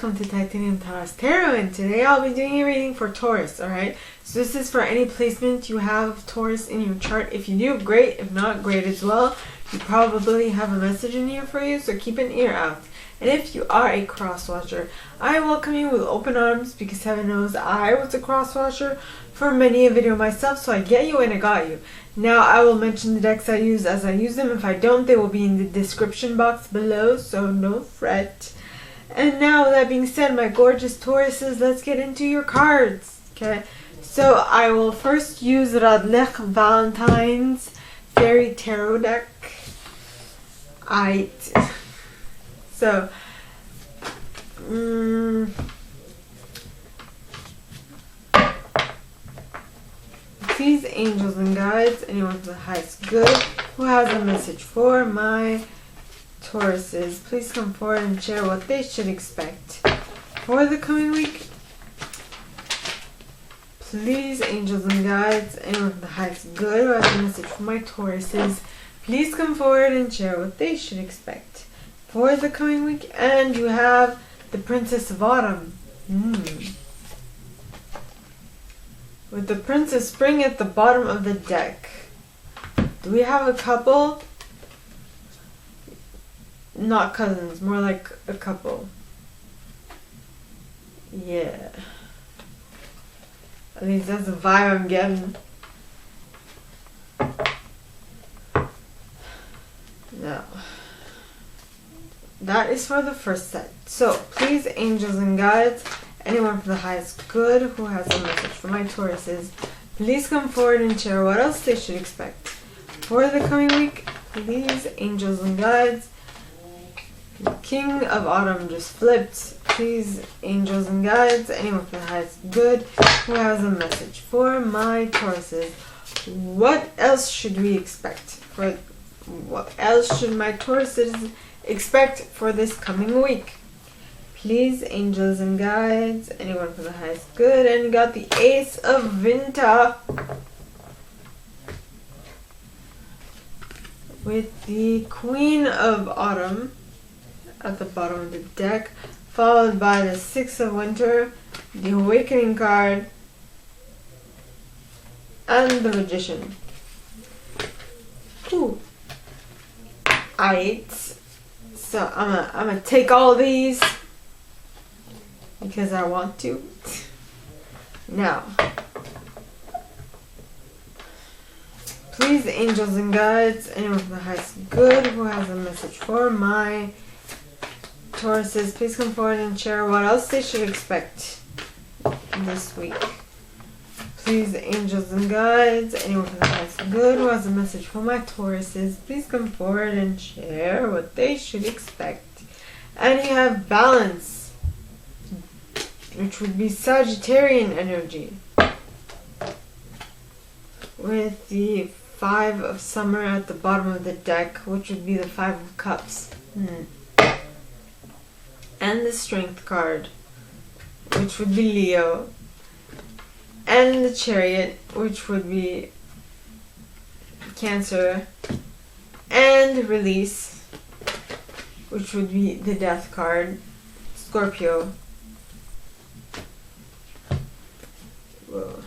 welcome to Titanium Taurus Tarot, and today I'll be doing a reading for Taurus, alright? So this is for any placement you have of Taurus in your chart. If you do, great. If not, great as well. You probably have a message in here for you, so keep an ear out. And if you are a cross-watcher, I welcome you with open arms, because heaven knows I was a cross-watcher for many a video myself, so I get you and I got you. Now I will mention the decks I use as I use them. If I don't, they will be in the description box below, so no fret. And now, with that being said, my gorgeous Tauruses, let's get into your cards. Okay, so I will first use Radleigh Valentine's Fairy Tarot deck. So, please, angels and guides, anyone for the highest good who has a message for my Tauruses, please come forward and share what they should expect for the coming week. Please, angels and guides, anyone for the highest good who has a message for my Tauruses, please come forward and share what they should expect for the coming week. And you have the Princess of Autumn. With the Prince of Spring at the bottom of the deck. Do we have a couple? Not cousins, more like a couple. Yeah. At least that's the vibe I'm getting. Now, that is for the first set. So, please, angels and guides, anyone for the highest good who has a message for my Tauruses, please come forward and share what else they should expect for the coming week. Please, angels and guides. The King of Autumn just flipped. Please, angels and guides, anyone for the highest good who has a message for my Tauruses. What else should we expect? What else should my Tauruses expect for this coming week? Please, angels and guides, anyone for the highest good. And you got the Ace of Winter with the Queen of Autumn at the bottom of the deck, followed by the Six of Winter, the Awakening card, and the Magician. Ooh. Alright, so I'm gonna take all these because I want to. Now, please, angels and guides, anyone for the highest good who has a message for my Tauruses, please come forward and share what else they should expect this week. Please, angels and guides, anyone for the highest good who has a message for my Tauruses, please come forward and share what they should expect. And you have Balance, which would be Sagittarian energy, with the Five of Summer at the bottom of the deck, which would be the Five of Cups. And the Strength card, which would be Leo. And the Chariot, which would be Cancer. And Release, which would be the Death card, Scorpio. Whoa.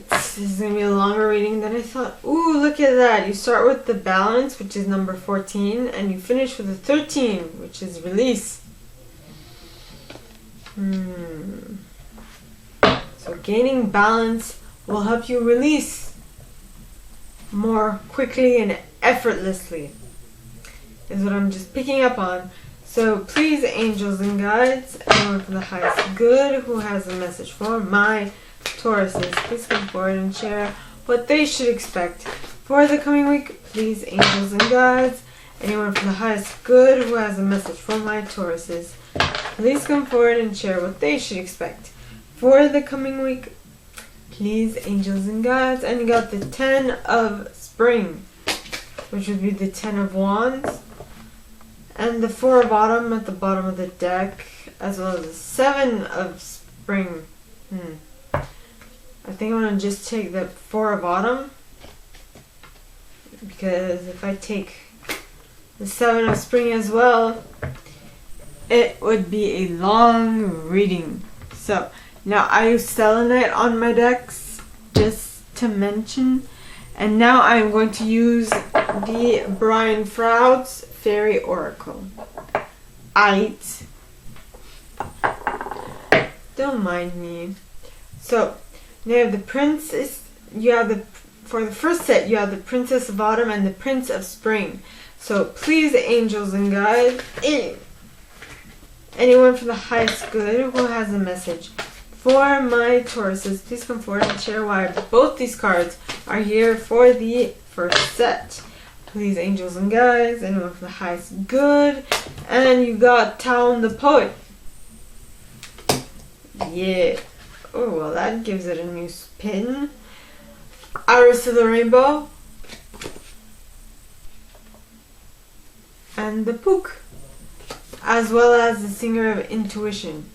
This is going to be a longer reading than I thought. Ooh, look at that. You start with the Balance, which is number 14, and you finish with the 13, which is Release. So gaining balance will help you release more quickly and effortlessly, is what I'm just picking up on. So please, angels and guides, anyone for the highest good who has a message for my Tauruses, please come forward and share what they should expect for the coming week. Please, angels and guides, anyone for the highest good who has a message for my Tauruses, please come forward and share what they should expect for the coming week. Please, angels and guides. And you got the Ten of Spring, which would be the Ten of Wands, and the Four of Autumn at the bottom of the deck, as well as the Seven of Spring. I think I'm going to just take the Four of Autumn, because if I take the Seven of Spring as well, it would be a long reading. So now I use selenite on my decks just to mention, and now I'm going to use the Brian Froud's Fairy Oracle. Don't mind me. So now you have the Princess. For the first set, you have the Princess of Autumn and the Prince of Spring. So please, angels and guides, anyone from the highest good who has a message for my Tauruses, please come forward and share why both these cards are here for the first set. Please, angels and guides, anyone from the highest good. And you got Town the Poet. Yeah. Oh, well, that gives it a new spin. Iris of the Rainbow. And the Pook. As well as the Singer of Intuition.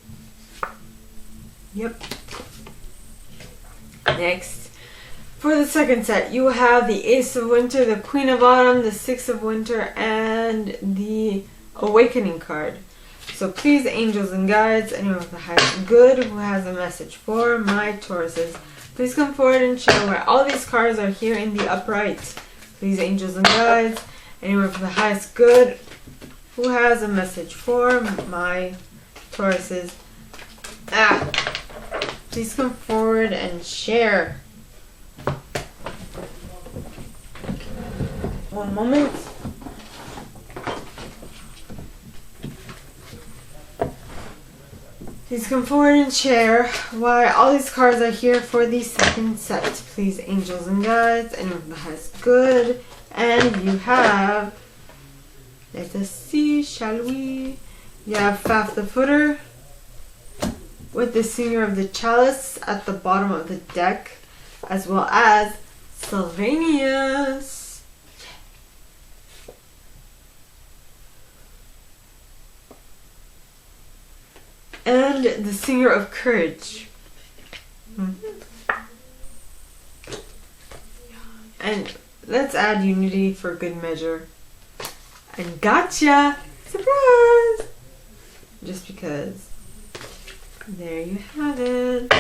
Yep. Next, for the second set, you have the Ace of Winter, the Queen of Autumn, the Six of Winter, and the Awakening card. So please, angels and guides, anyone with the highest good who has a message for my Tauruses, please come forward and share why all these cards are here in the upright. Please, angels and guides, anyone with the highest good who has a message for my Tauruses. Please come forward and share. One moment. Please come forward and share why all these cards are here for the second set. Please, angels and guides, anyone from the highest good. And you have, let us see, shall we? You have Faf the Footer with the Singer of the Chalice at the bottom of the deck, as well as Sylvanius. And the Singer of Courage. And let's add Unity for good measure. And gotcha! Surprise! Just because. There you have it.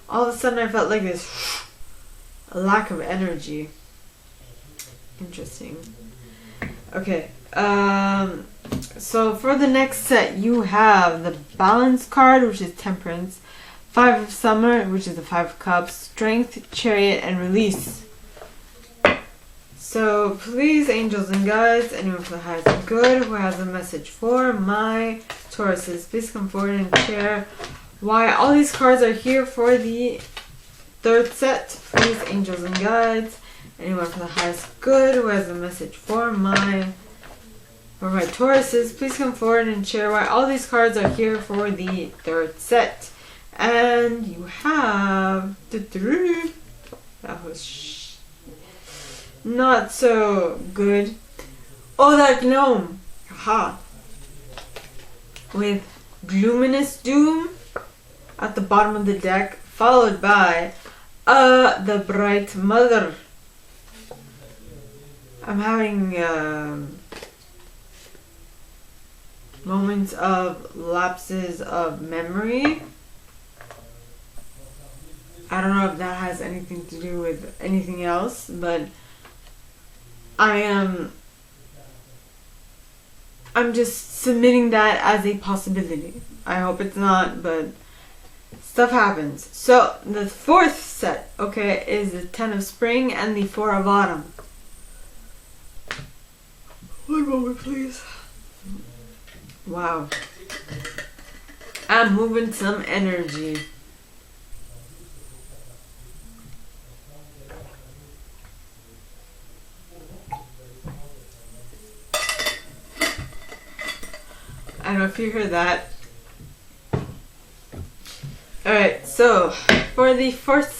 All of a sudden I felt like this a lack of energy. Interesting. Okay. So for the next set, you have the Balance card, which is Temperance, Five of Summer, which is the Five of Cups, Strength, Chariot, and Release. So please, angels and guides, anyone for the highest good who has a message for my Tauruses, please come forward and share why all these cards are here for the third set. Please, angels and guides, anyone for the highest good who has a message for my Tauruses, please come forward and share why all these cards are here for the third set. And you have that was not so good. Oh, that gnome. Aha. With Luminous Doom at the bottom of the deck, followed by the Bright Mother. I'm having moments of lapses of memory. I don't know if that has anything to do with anything else, but I'm just submitting that as a possibility. I hope it's not, but stuff happens. So the fourth set, okay, is the Ten of Spring and the Four of Autumn. One moment, please. Wow. I'm moving some energy. I don't know if you heard that. Alright, so for the fourth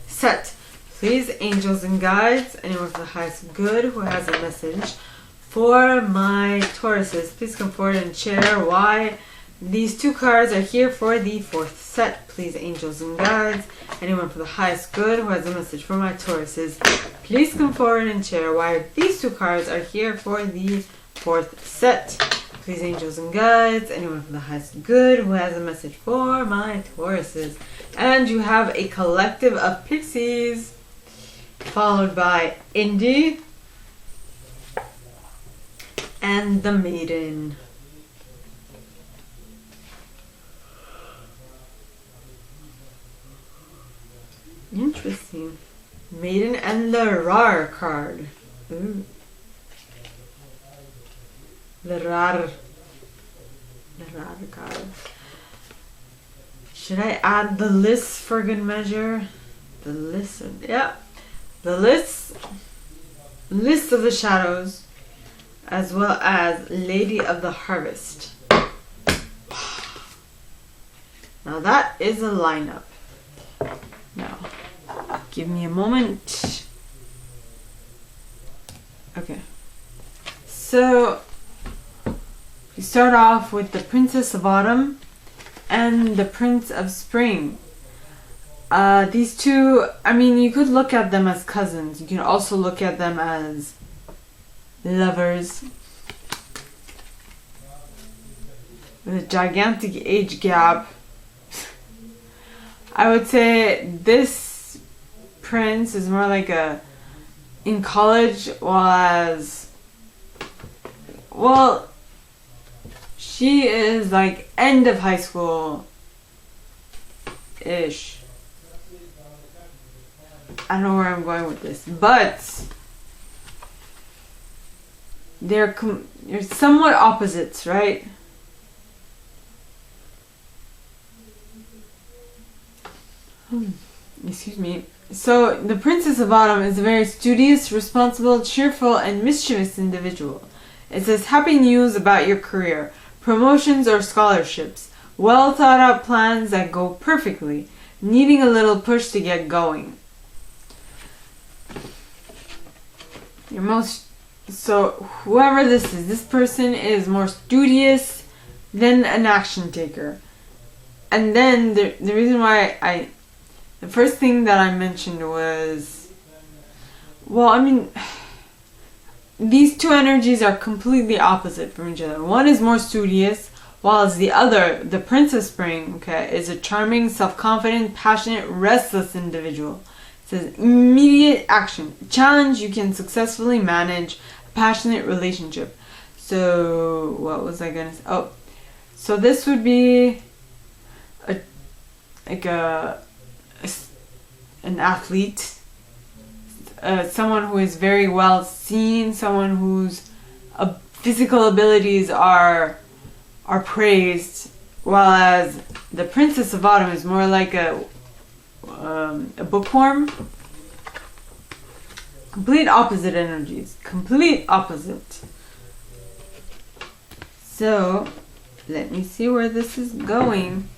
set, please, angels and guides, anyone for the highest good who has a message for my Tauruses, please come forward and share why These 2 cards are here for the 4th set. Please, angels and guides, anyone for the highest good who has a message for my Tauruses, please come forward and share why these 2 cards are here for the 4th set. Please, angels and guides, anyone for the highest good who has a message for my Tauruses. And you have a collective of pixies, followed by Indy and the Maiden. Interesting. Maiden and the Rar card. Ooh. The Rar card. Should I add the list for good measure? The list. Yeah. The list of the shadows, as well as Lady of the Harvest. Now that is a lineup. Now, give me a moment. Okay. So, we start off with the Princess of Autumn and the Prince of Spring. These 2, I mean, you could look at them as cousins. You can also look at them as lovers with a gigantic age gap. I would say this prince is more like in college, well, she is like end of high school-ish. I don't know where I'm going with this, but they're somewhat opposites, right? Excuse me. So, the Princess of Autumn is a very studious, responsible, cheerful, and mischievous individual. It says happy news about your career, promotions or scholarships, well thought out plans that go perfectly, needing a little push to get going. So, whoever this person is more studious than an action taker. And then, the reason why the first thing that I mentioned was, well, I mean, these 2 energies are completely opposite from each other. One is more studious, whilst the other, the Prince of Spring, okay, is a charming, self-confident, passionate, restless individual. It says immediate action, challenge you can successfully manage, a passionate relationship. So, what was I gonna say? Oh, so this would be an athlete, someone who is very well seen, someone whose physical abilities are praised, whereas the Princess of Autumn is more like a bookworm. Complete opposite energies. Complete opposite. So, let me see where this is going.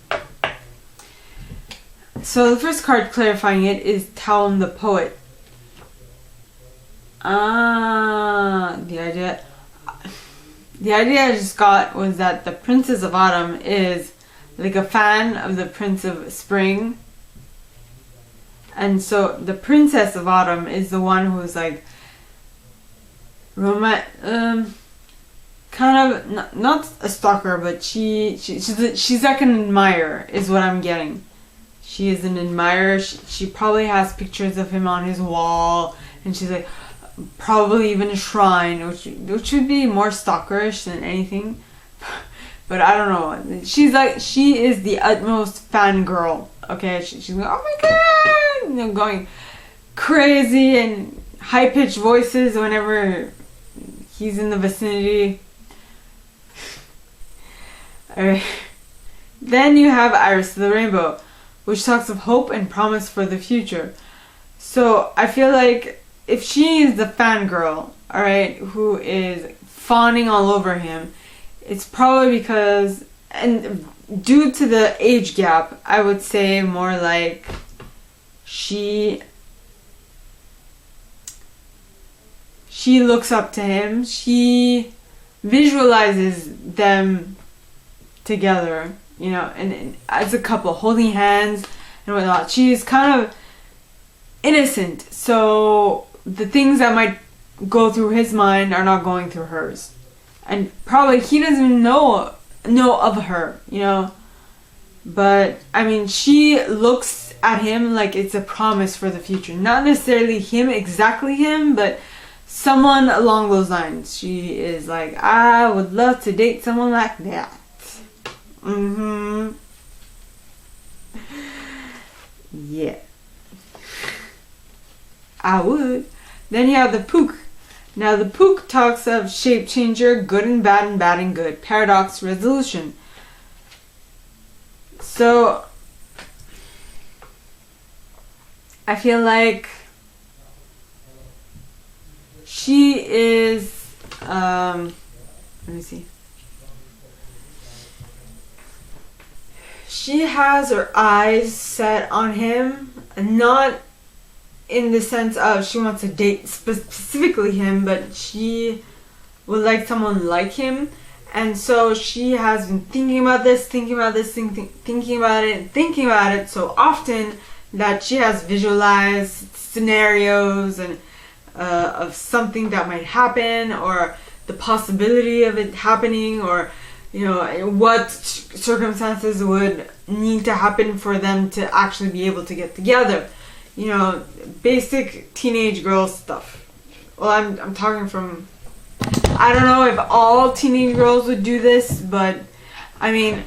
So the first card clarifying it is Talon the Poet. The idea I just got was that the Princess of Autumn is like a fan of the Prince of Spring. And so the Princess of Autumn is the one who's like kind of not a stalker, but she's like an admirer is what I'm getting. She is an admirer. She probably has pictures of him on his wall, and she's like probably even a shrine, which would be more stalkerish than anything. But I don't know. She is the utmost fangirl. Okay, she's like, oh my god, going crazy and high pitched voices whenever he's in the vicinity. Alright. Then you have Iris the Rainbow, which talks of hope and promise for the future. So I feel like if she is the fangirl, alright, who is fawning all over him, it's probably because, and due to the age gap, I would say more like she looks up to him. She visualizes them together, you know, and as a couple, holding hands and whatnot. She's kind of innocent, so the things that might go through his mind are not going through hers. And probably he doesn't even know of her, you know. But, I mean, she looks at him like it's a promise for the future. Not necessarily him, exactly him, but someone along those lines. She is like, I would love to date someone like that. Yeah. I would. Then you have the Pook. Now the Pook talks of shape changer, good and bad and good, paradox, resolution. So I feel like she is let me see. She has her eyes set on him, not in the sense of she wants to date specifically him, but she would like someone like him. And so she has been thinking about it so often that she has visualized scenarios and of something that might happen, or the possibility of it happening, or, you know, what circumstances would need to happen for them to actually be able to get together. You know, basic teenage girl stuff. Well, I'm talking from, I don't know if all teenage girls would do this, but I mean,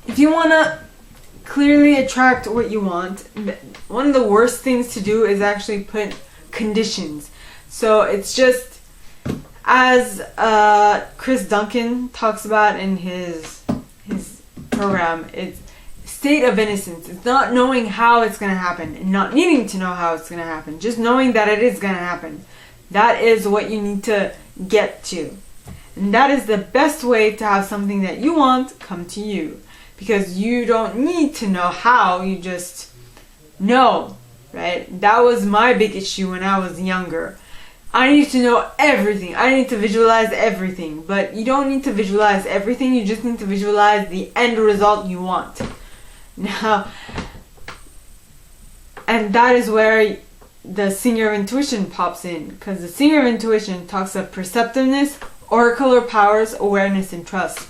if you want to clearly attract what you want, one of the worst things to do is actually put conditions. So it's just, as Chris Duncan talks about in his program, it's state of innocence. It's not knowing how it's going to happen and not needing to know how it's going to happen. Just knowing that it is going to happen. That is what you need to get to. And that is the best way to have something that you want come to you. Because you don't need to know how, you just know, right? That was my big issue when I was younger. I need to know everything. I need to visualize everything. But you don't need to visualize everything. You just need to visualize the end result you want. Now, and that is where the Singer of Intuition pops in. Because the Singer of Intuition talks of perceptiveness, oracular powers, awareness, and trust.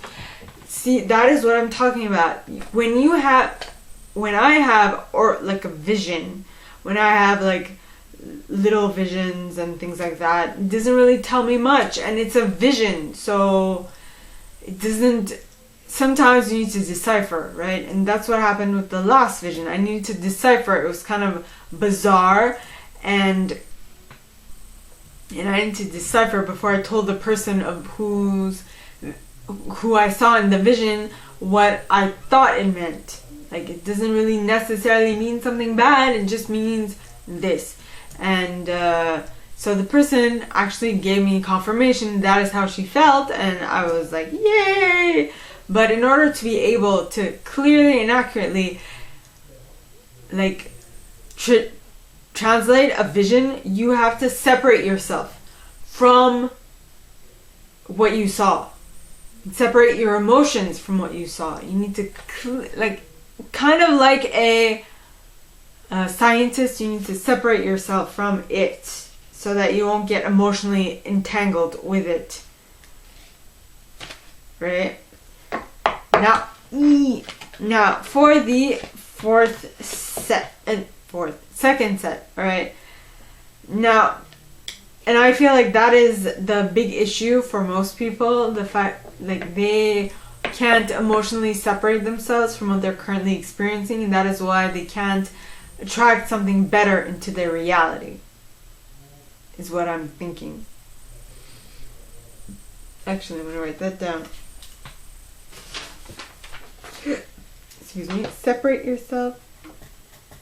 See, that is what I'm talking about. When I have or like a vision, when I have like little visions and things like that, it doesn't really tell me much, and it's a vision, so it doesn't. Sometimes you need to decipher, right? And that's what happened with the last vision. I needed to decipher. It was kind of bizarre, and I needed to decipher before I told the person of who I saw in the vision what I thought it meant. Like, it doesn't really necessarily mean something bad, it just means this. And so the person actually gave me confirmation that is how she felt, and I was like, yay! But in order to be able to clearly and accurately like translate a vision, you have to separate yourself from what you saw. Separate your emotions from what you saw. You need to kind of like a scientist, you need to separate yourself from it so that you won't get emotionally entangled with it. Right? Now for the second set, all right? Now, and I feel like that is the big issue for most people, the fact like they can't emotionally separate themselves from what they're currently experiencing, and that is why they can't attract something better into their reality, is what I'm thinking. Actually, I'm going to write that down. Excuse me. Separate yourself.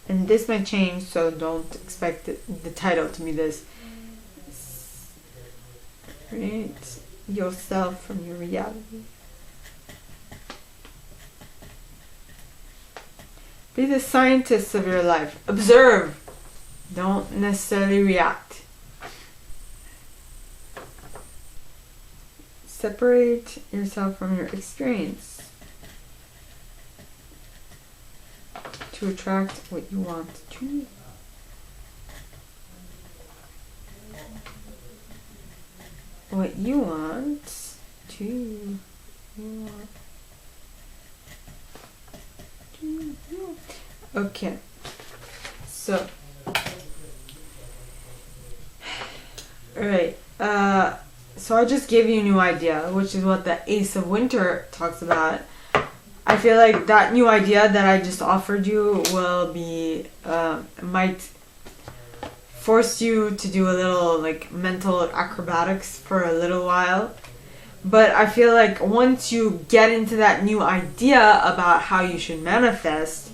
And this might change, so don't expect the title to be this. Separate yourself from your reality. Be the scientist of your life. Observe. Don't necessarily react. Separate yourself from your experience. to attract what you want to. What you want to. You want to. Okay. So. Alright. So I just gave you a new idea, which is what the Ace of Winter talks about. I feel like that new idea that I just offered you will be, might force you to do a little like mental acrobatics for a little while. But I feel like once you get into that new idea about how you should manifest,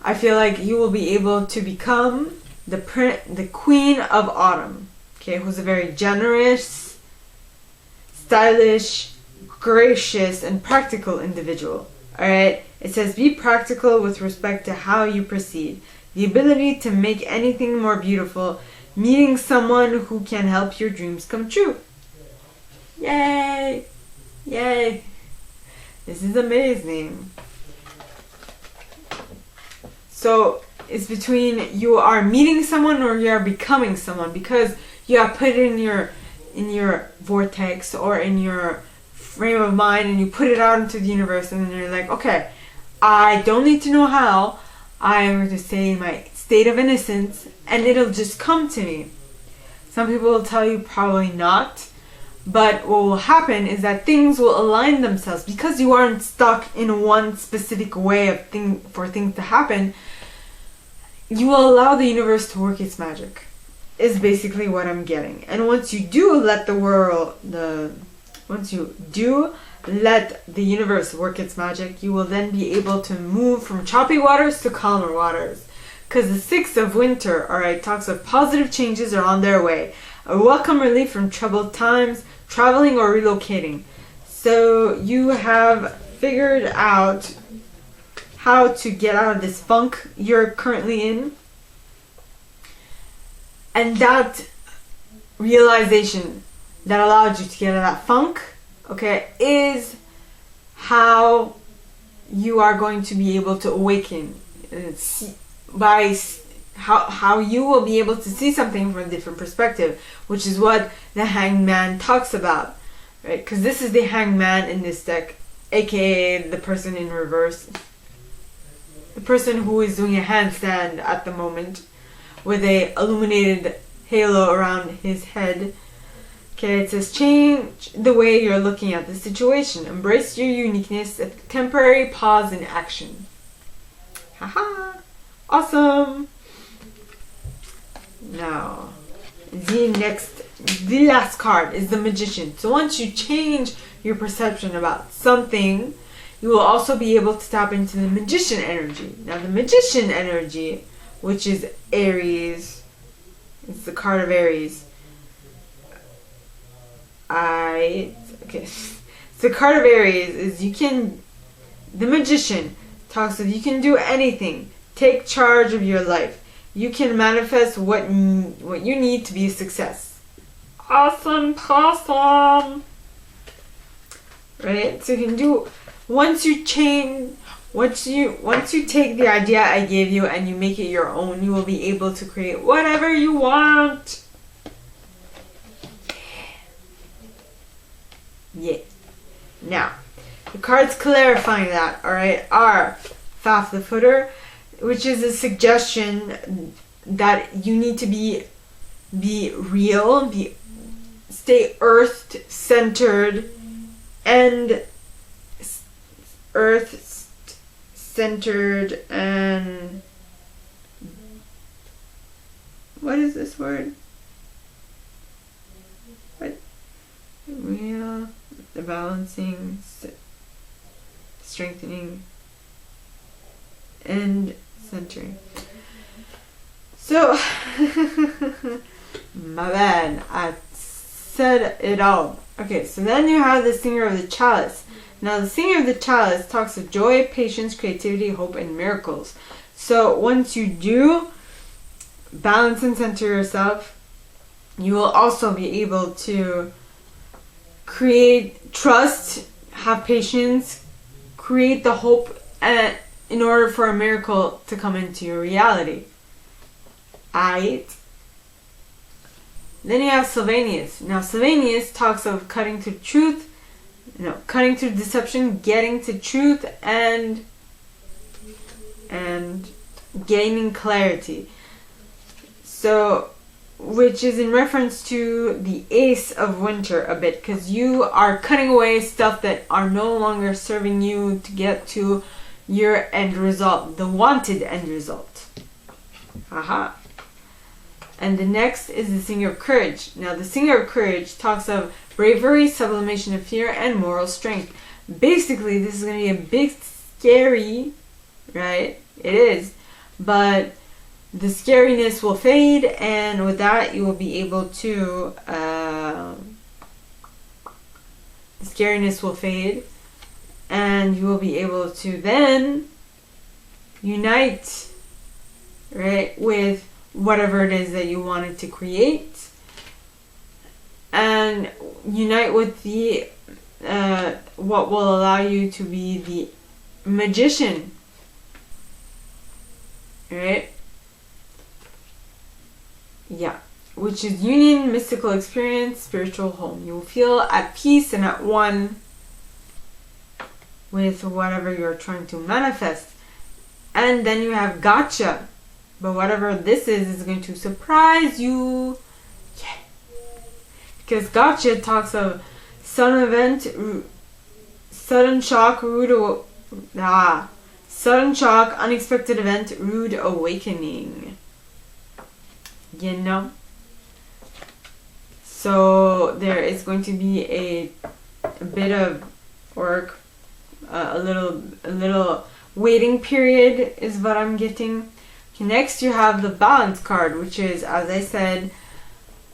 I feel like you will be able to become the Queen of Autumn. Okay, who's a very generous, stylish, gracious, and practical individual. Alright, it says be practical with respect to how you proceed. The ability to make anything more beautiful, meeting someone who can help your dreams come true. Yay! Yay! This is amazing. So, it's between you are meeting someone or you are becoming someone, because you have put it in your vortex or in your frame of mind and you put it out into the universe, and then you're like, okay, I don't need to know how, I'm going to stay in my state of innocence and it'll just come to me. Some people will tell you probably not, but what will happen is that things will align themselves because you aren't stuck in one specific way of for things to happen. You will allow the universe to work its magic, is basically what I'm getting. And once you do let the universe work its magic, you will then be able to move from choppy waters to calmer waters. Because the Six of Winter, alright, talks of positive changes are on their way. A welcome relief from troubled times, traveling or relocating. So you have figured out how to get out of this funk you're currently in. And that realization that allowed you to get out of that funk, okay, is how you are going to be able to awaken. By how you will be able to see something from a different perspective, which is what the Hanged Man talks about, right? Because this is the Hanged Man in this deck, aka the person in reverse. The person who is doing a handstand at the moment with a illuminated halo around his head. Okay, it says change the way you're looking at the situation. Embrace your uniqueness, a temporary pause in action. Haha! Awesome! Now, the last card is the Magician. So once you change your perception about something, you will also be able to tap into the Magician energy. Now the Magician energy, which is Aries, it's the card of Aries. So the card of Aries is the Magician talks of you can do anything. Take charge of your life. You can manifest what you need to be a success. Awesome possum! Right? So you can do, once you take the idea I gave you and you make it your own, you will be able to create whatever you want. Yeah. Now, the cards clarifying that, alright, are Faf the Footer, which is a suggestion that you need to be real, stay earth-centered and what is this word? What? Real, the balancing, strengthening, and centering. So, my bad, I said it all. Okay, so then you have the Singer of the Chalice. Now, the Singer of the Chalice talks of joy, patience, creativity, hope, and miracles. So, once you do balance and center yourself, you will also be able to create trust, have patience, create the hope in order for a miracle to come into your reality. Aight. Then you have Sylvanus. Now Sylvanus talks of cutting through deception, getting to truth, and gaining clarity. So, which is in reference to the Ace of Winter a bit, because you are cutting away stuff that are no longer serving you to get to your end result, the wanted end result. Aha. And the next is the Singer of Courage. Now the Singer of Courage talks of bravery, sublimation of fear, and moral strength. Basically, this is going to be a big scary, right? It is. But the scariness will fade, and with that you will be able to, the scariness will fade, and you will be able to then unite, right, with whatever it is that you wanted to create, and unite with the what will allow you to be the magician, right? Yeah, which is union, mystical experience, spiritual home. You will feel at peace and at one with whatever you're trying to manifest. And then you have gotcha. But whatever this is going to surprise you. Yeah. Because gotcha talks of sudden event, sudden shock, sudden shock, unexpected event, rude awakening. You know? So there is going to be a bit of work, a little waiting period is what I'm getting. Okay, next you have the Balance card, which is, as I said,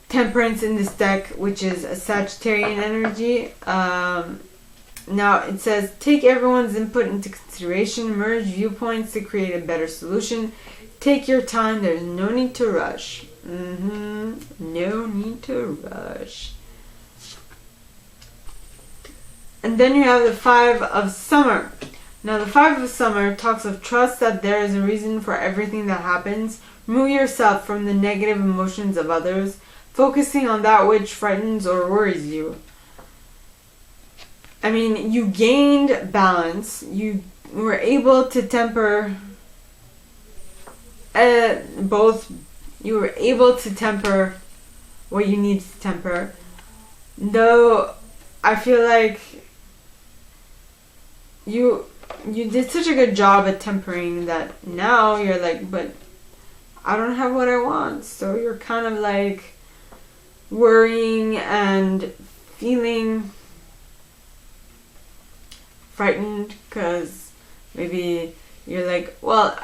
Temperance in this deck, which is a Sagittarian energy. Now it says, take everyone's input into consideration, merge viewpoints to create a better solution. Take your time, there's no need to rush. No need to rush. And then you have the Five of Summer. Now the Five of Summer talks of trust that there is a reason for everything that happens. Remove yourself from the negative emotions of others, focusing on that which frightens or worries you. I mean, you gained balance. You were able to temper you were able to temper what you need to temper. Though I feel like you did such a good job at tempering that now you're like, but I don't have what I want. So you're kind of like worrying and feeling frightened because maybe you're like, well,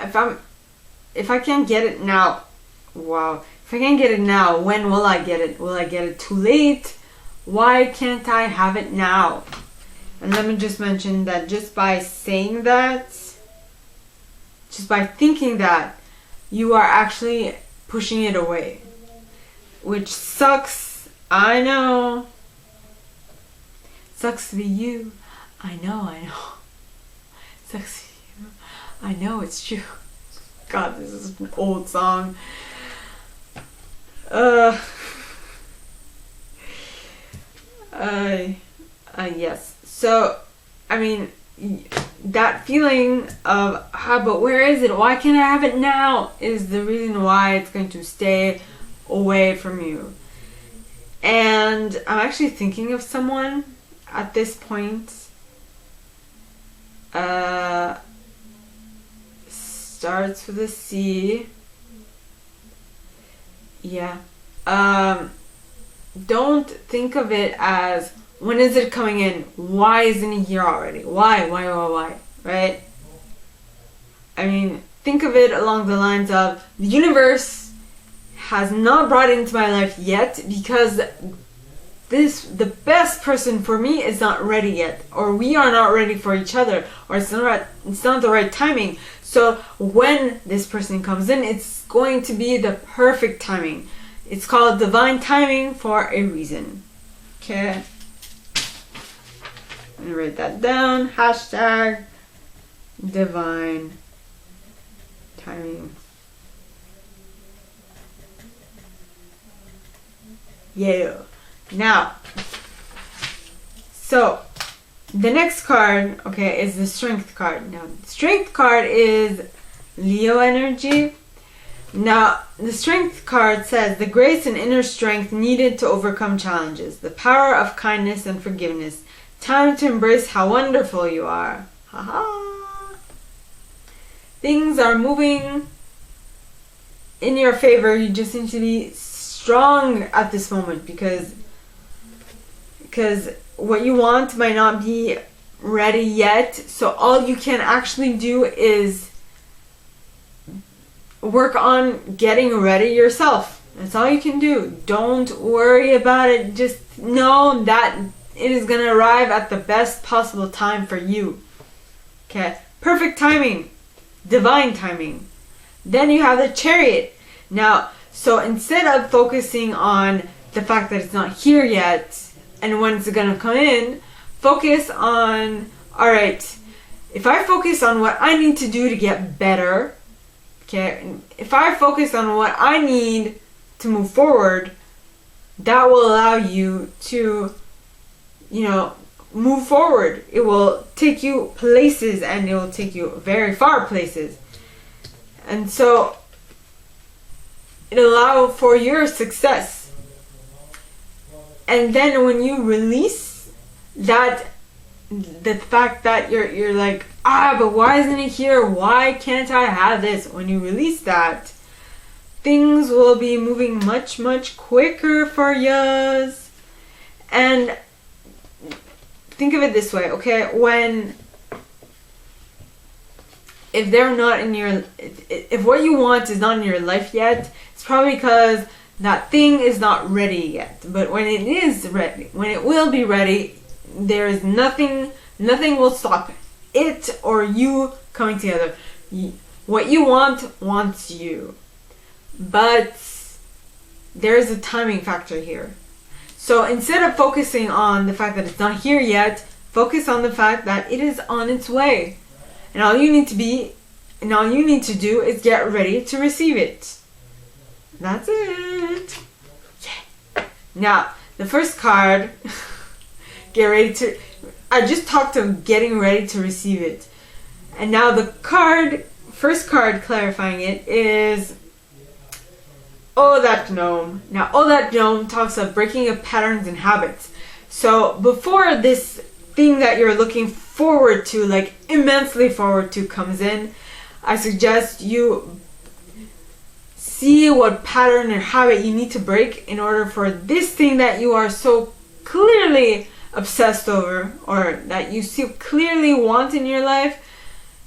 if I can't get it now, if I can't get it now, when will I get it? Will I get it too late? Why can't I have it now? And let me just mention that just by saying that, just by thinking that, you are actually pushing it away. Which sucks. I know. Sucks to be you. I know. Sucks to be you. I know it's true. God, this is an old song. Yes. So, I mean, that feeling of, but where is it? Why can't I have it now? Is the reason why it's going to stay away from you. And I'm actually thinking of someone at this point. Starts with a C. Yeah. Don't think of it as, when is it coming in? Why isn't it here already? Why? Right? I mean, think of it along the lines of, the universe has not brought it into my life yet because the best person for me is not ready yet, or we are not ready for each other, or it's not the right timing. So when this person comes in, it's going to be the perfect timing. It's called divine timing for a reason. Okay. I'm gonna write that down. Hashtag divine timing. Yeah. Now, so the next card, okay, is the Strength card. Now, the Strength card is Leo energy. Now, the Strength card says the grace and inner strength needed to overcome challenges, the power of kindness and forgiveness. Time to embrace how wonderful you are. Haha. Things are moving in your favor. You just need to be strong at this moment because what you want might not be ready yet. So all you can actually do is work on getting ready yourself. That's all you can do. Don't worry about it. Just know that it is going to arrive at the best possible time for you. Okay? Perfect timing. Divine timing. Then you have the Chariot. Now, so instead of focusing on the fact that it's not here yet and when it's going to come in, focus on, alright, if I focus on what I need to do to get better, okay, if I focus on what I need to move forward, that will allow you to, move forward. It will take you places and it will take you very far places. And so it'll allow for your success. And then when you release that, the fact that you're like, but why isn't it here? Why can't I have this? When you release that, things will be moving much, much quicker for yous. And think of it this way, okay? If they're not in your, if what you want is not in your life yet, it's probably because that thing is not ready yet. But when it is ready, when it will be ready, there is nothing will stop it or you coming together. What you want wants you. But there's a timing factor here. So instead of focusing on the fact that it's not here yet, focus on the fact that it is on its way. And all you need to do is get ready to receive it. That's it. Yeah. Now, the first card, get ready to, I just talked of getting ready to receive it. And now the first card clarifying it is, Oh, that gnome. Now, Oh, that gnome talks of breaking of patterns and habits. So before this thing that you're looking forward to, like immensely forward to, comes in, I suggest you see what pattern or habit you need to break in order for this thing that you are so clearly obsessed over, or that you so clearly want in your life.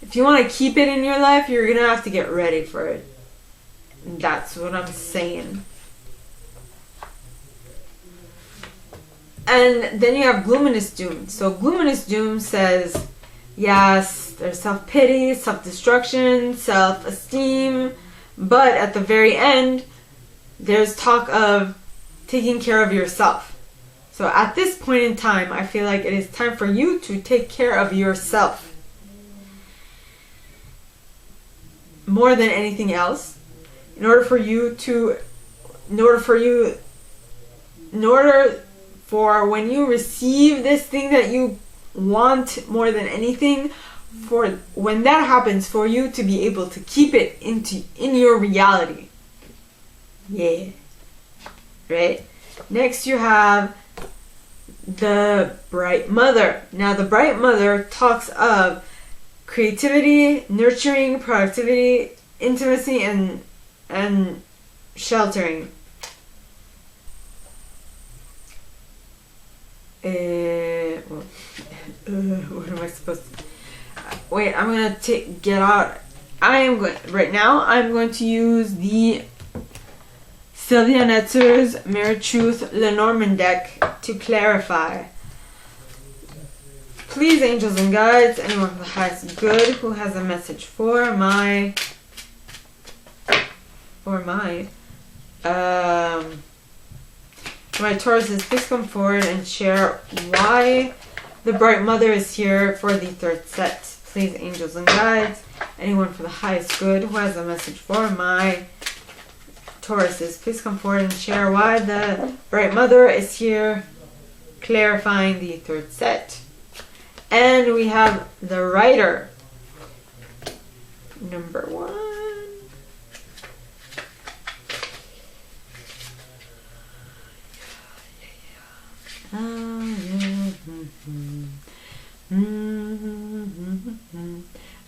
If you want to keep it in your life, you're going to have to get ready for it. That's what I'm saying. And then you have Glooming Doom. So Glooming Doom says, yes, there's self-pity, self-destruction, self-esteem, but at the very end, there's talk of taking care of yourself. So at this point in time, I feel like it is time for you to take care of yourself. More than anything else. In order for when you receive this thing that you want more than anything, for when that happens, for you to be able to keep it in your reality. Yeah. Right? Next you have the Bright Mother. Now the Bright Mother talks of creativity, nurturing, productivity, intimacy, and sheltering. What am I supposed to... Wait, I'm going to get out... Right now, I'm going to use the Silvia Neitzner's Mirror Truth Lenormand deck to clarify. Please, angels and guides, anyone who has good, who has a message for my Tauruses, please come forward and share why the Bright Mother is here for the third set, Please, angels and guides, anyone for the highest good who has a message for my Tauruses, please come forward and share why the Bright Mother is here, clarifying the third set. And we have the Rider, number 1.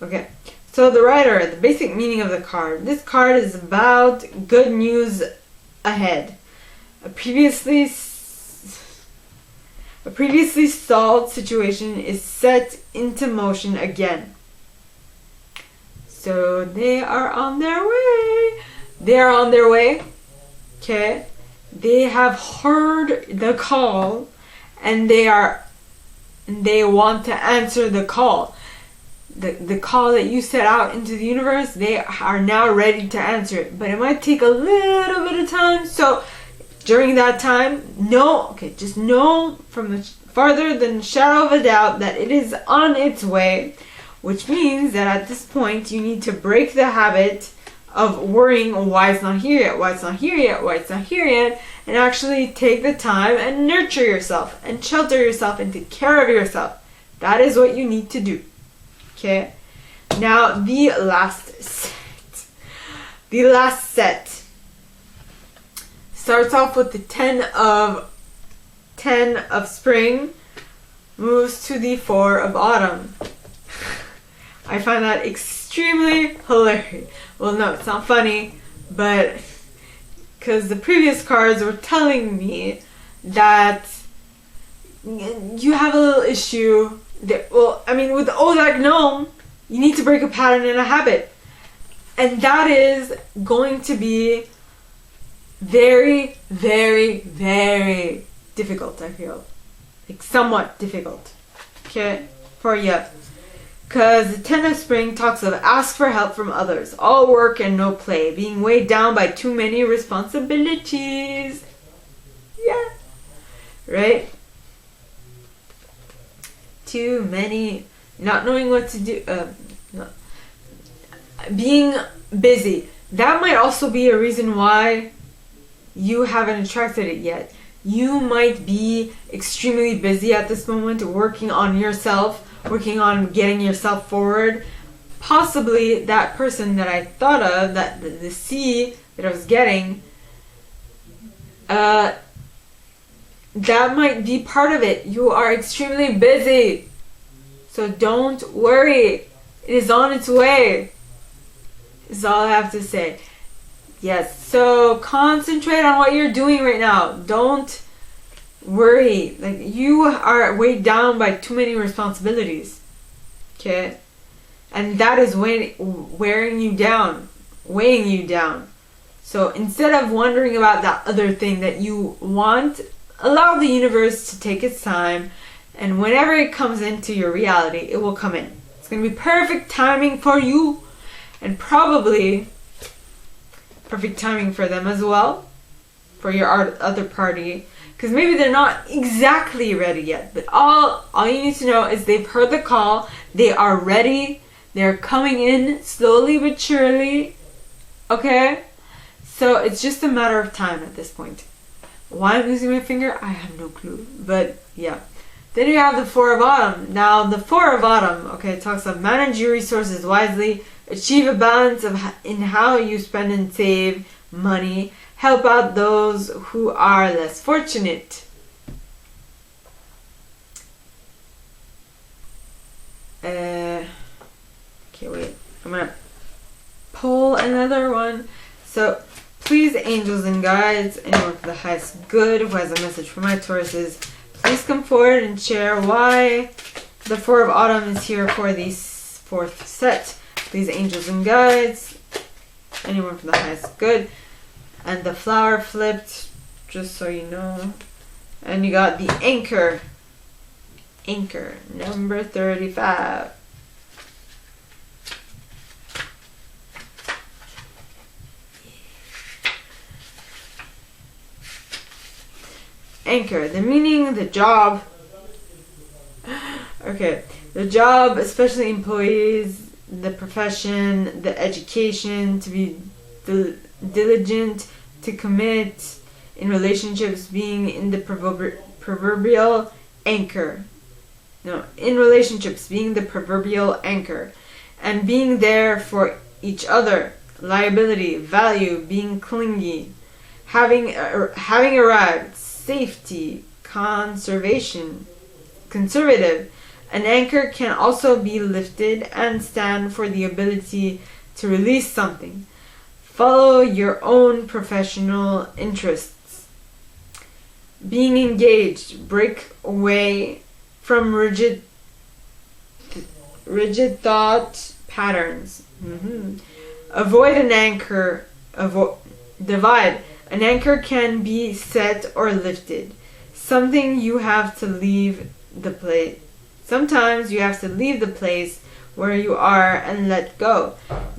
Okay, so the Rider, the basic meaning of the card. This card is about good news ahead. A previously stalled situation is set into motion again. So they are on their way. They are on their way. Okay. They have heard the call and they want to answer the call. The call that you set out into the universe, they are now ready to answer it. But it might take a little bit of time. So during that time, just know from the farther than the shadow of a doubt that it is on its way. Which means that at this point, you need to break the habit of worrying why it's not here yet, why it's not here yet, why it's not here yet, and actually take the time and nurture yourself and shelter yourself and take care of yourself. That is what you need to do. Okay? Now, the last set starts off with the 10 of spring, moves to the 4 of autumn. I find that extremely hilarious. Well, no, it's not funny, but because the previous cards were telling me that you have a little issue. With the Odak Gnome, you need to break a pattern and a habit. And that is going to be very, very, very difficult, I feel. Like, somewhat difficult. Okay? For you. Because the 10 of spring talks of ask for help from others. All work and no play. Being weighed down by too many responsibilities. Yeah. Right? Too many. Not knowing what to do. Being busy. That might also be a reason why you haven't attracted it yet. You might be extremely busy at this moment working on yourself. Working on getting yourself forward. Possibly that person that I thought of, that the C that I was getting, that might be part of it. You are extremely busy. So don't worry. It is on its way. Is all I have to say. Yes, so concentrate on what you're doing right now. Don't worry. Like, you are weighed down by too many responsibilities. Okay? And that is wearing you down. Weighing you down. So instead of wondering about that other thing that you want, allow the universe to take its time. And whenever it comes into your reality, it will come in. It's going to be perfect timing for you. And probably perfect timing for them as well. For your other party. Because maybe they're not exactly ready yet. But all you need to know is they've heard the call. They are ready. They're coming in slowly but surely. Okay? So it's just a matter of time at this point. Why I'm losing my finger, I have no clue. But yeah. Then you have the 4 of autumn. Now the 4 of autumn, okay, talks of manage your resources wisely. Achieve a balance in how you spend and save money. Help out those who are less fortunate. Okay, wait. I'm going to pull another one. So, please, angels and guides, anyone for the highest good who has a message for my Tauruses, please come forward and share why the 4 of autumn is here for the 4th set. Please, angels and guides, anyone for the highest good. And the flower flipped, just so you know. And you got the anchor. Anchor, number 35. Anchor, the meaning, the job. Okay, the job, especially employees, the profession, the education, to be diligent, to commit, in relationships, being in the proverbial anchor. No, in relationships, being the proverbial anchor, and being there for each other, liability, value, being clingy, having arrived, safety, conservative. An anchor can also be lifted and stand for the ability to release something. Follow your own professional interests. Being engaged, break away from rigid thought patterns. Avoid an anchor. Divide. An anchor can be set or lifted. Something you have to leave the place. Sometimes you have to leave the place where you are and let go.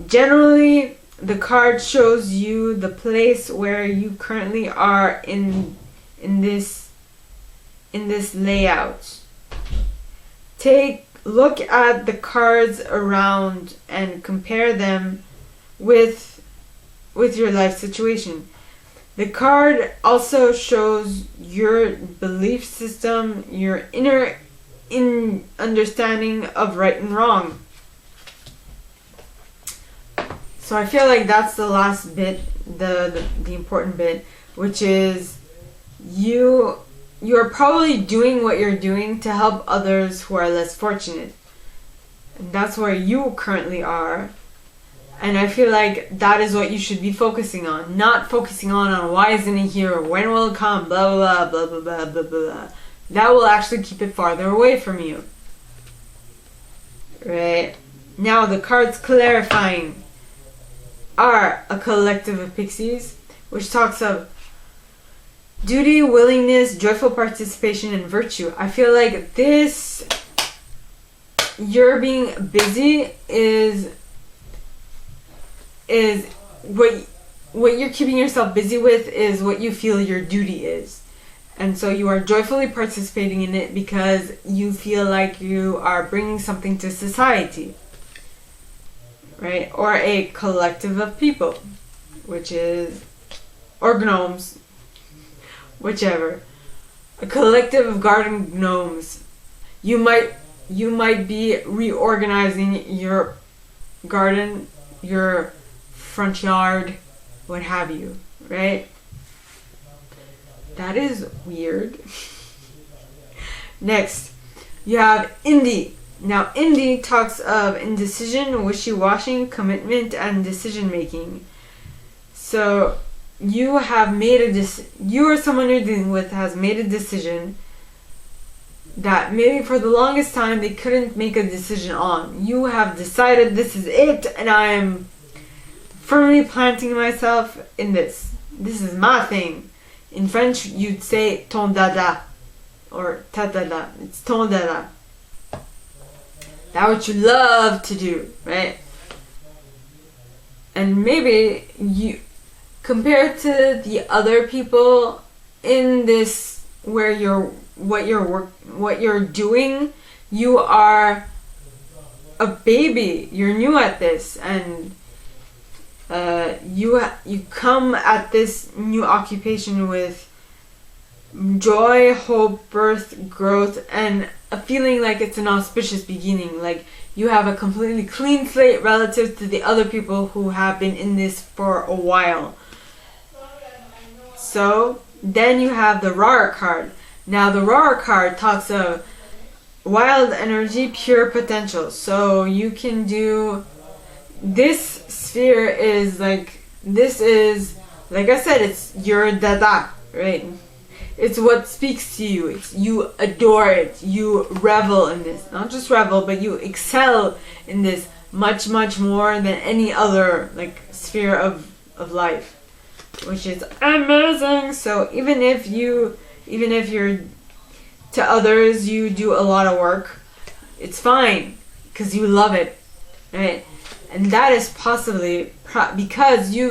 Generally, the card shows you the place where you currently are in this layout. Look at the cards around and compare them with your life situation. The card also shows your belief system, your inner understanding of right and wrong. So I feel like that's the last bit, the important bit, which is you are probably doing what you're doing to help others who are less fortunate. And that's where you currently are. And I feel like that is what you should be focusing on. Not focusing on why isn't it here, or when will it come, blah, blah, blah, blah, blah, blah, blah, blah. That will actually keep it farther away from you. Right? Now the cards clarifying are a collective of pixies, which talks of duty, willingness, joyful participation, and virtue. I feel like this, you're being busy is what you're keeping yourself busy with is what you feel your duty is. And so you are joyfully participating in it because you feel like you are bringing something to society. Right? Or a collective of people, which is, or gnomes, whichever. A collective of garden gnomes. You might be reorganizing your garden, your front yard, what have you, right? That is weird. Next, you have Indy. Now, Indy talks of indecision, wishy-washy, commitment, and decision-making. So, you have made you or someone you're dealing with has made a decision that maybe for the longest time they couldn't make a decision on. You have decided this is it, and I am firmly planting myself in this. This is my thing. In French, you'd say ton dada or ta dada. It's ton dada. That's what you love to do, right? And maybe you, compared to the other people in this, where what you're doing, you are a baby. You're new at this, and you come at this new occupation with joy, hope, birth, growth, and a feeling like it's an auspicious beginning. Like you have a completely clean slate relative to the other people who have been in this for a while. So then you have the Rara card. Now the Rara card talks of wild energy, pure potential. So you can do, this sphere is like, this is, like I said, it's your dada, right? It's what speaks to you. You adore it. You revel in this. Not just revel, but you excel in this much, much more than any other like sphere of life, which is amazing. So even if you're to others, you do a lot of work, it's fine because you love it, right? And that is possibly because you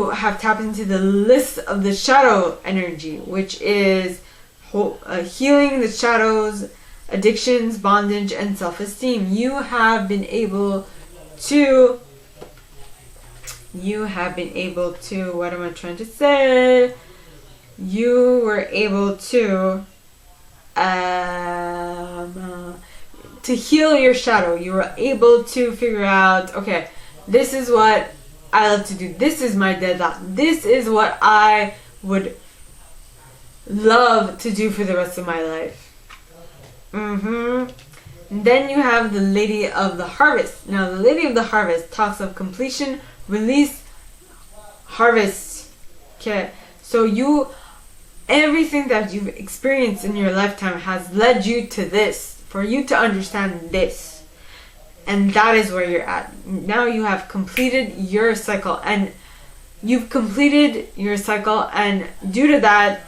have tapped into the list of the shadow energy, which is healing the shadows, addictions, bondage, and self-esteem. You have been able to, what am I trying to say? You were able to heal your shadow. You were able to figure out, okay, this is what I love to do. This is my deadline. This is what I would love to do for the rest of my life. Then you have the Lady of the Harvest. Now, the Lady of the Harvest talks of completion, release, harvest. Okay, so everything that you've experienced in your lifetime has led you to this, for you to understand this. And that is where you're at. Now you have completed your cycle, and due to that,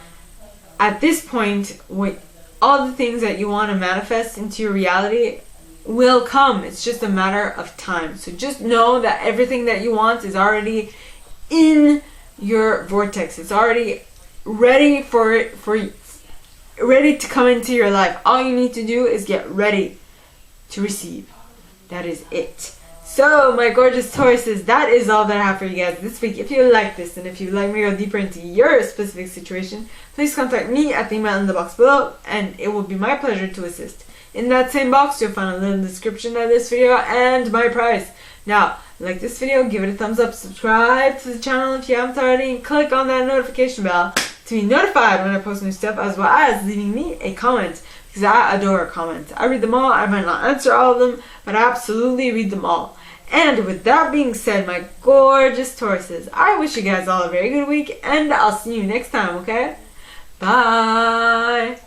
at this point, with all the things that you want to manifest into your reality will come. It's just a matter of time. So just know that everything that you want is already in your vortex. It's already ready ready to come into your life. All you need to do is get ready to receive. That is it. So, my gorgeous Tauruses, that is all that I have for you guys this week. If you like this, and if you'd like me to go deeper into your specific situation, please contact me at the email in the box below, and it will be my pleasure to assist. In that same box, you'll find a little description of this video and my price. Now, like this video, give it a thumbs up, subscribe to the channel if you haven't already, and click on that notification bell to be notified when I post new stuff, as well as leaving me a comment, because I adore comments. I read them all. I might not answer all of them, but I absolutely read them all. And with that being said, my gorgeous Tauruses, I wish you guys all a very good week, and I'll see you next time, okay? Bye!